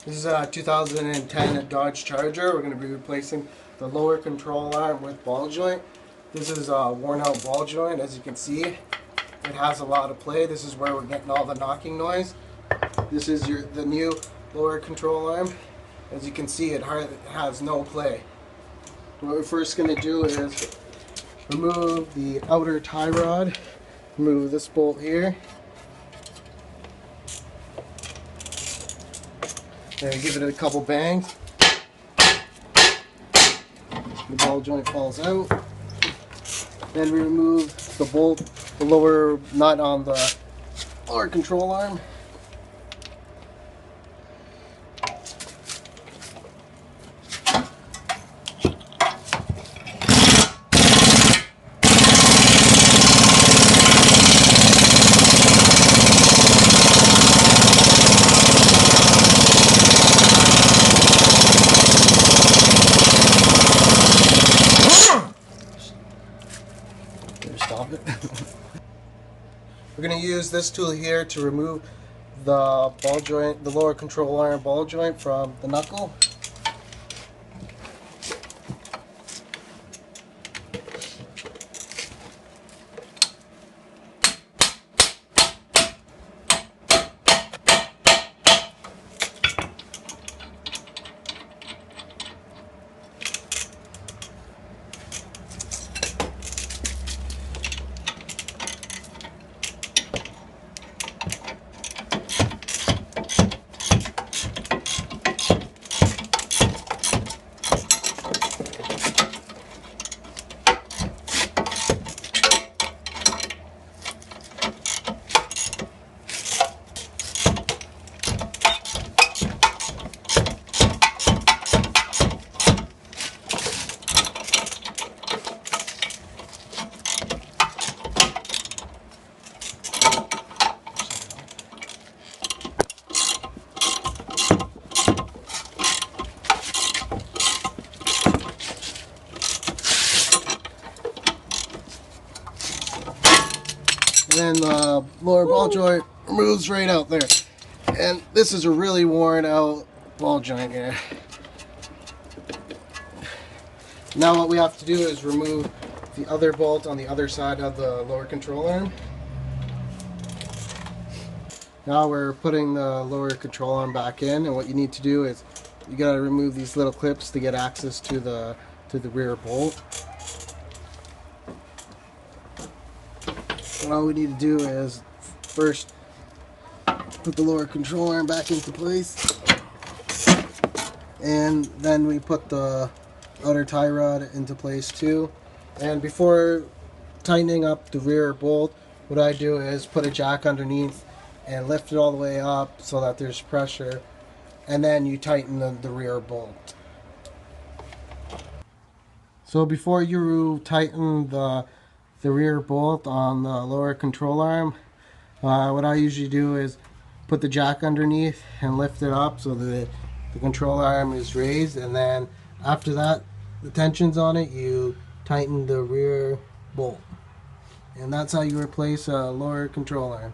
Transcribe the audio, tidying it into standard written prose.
This is a 2010 Dodge Charger. We're going to be replacing the lower control arm with ball joint. This is a worn out ball joint. As you can see, it has a lot of play. This is where we're getting all the knocking noise. This is the new lower control arm. As you can see, it has no play. What we're first going to do is remove the outer tie rod, remove this bolt here, and give it a couple bangs. The ball joint falls out. Then we remove the bolt, the lower nut on the lower control arm. Stop it. We're going to use this tool here to remove the ball joint, the lower control arm ball joint from the knuckle. And then the lower ball joint moves right out there. And this is a really worn out ball joint here. Now what we have to do is remove the other bolt on the other side of the lower control arm. Now we're putting the lower control arm back in, and what you need to do is you got to remove these little clips to get access to the rear bolt. And all we need to do is first put the lower control arm back into place, and then we put the outer tie rod into place too. And before tightening up the rear bolt, what I do is put a jack underneath and lift it all the way up so that there's pressure, and then you tighten the rear bolt. So before you tighten the rear bolt on the lower control arm, what I usually do is put the jack underneath and lift it up so that the control arm is raised, and then after that, the tension's on it, you tighten the rear bolt. And that's how you replace a lower control arm.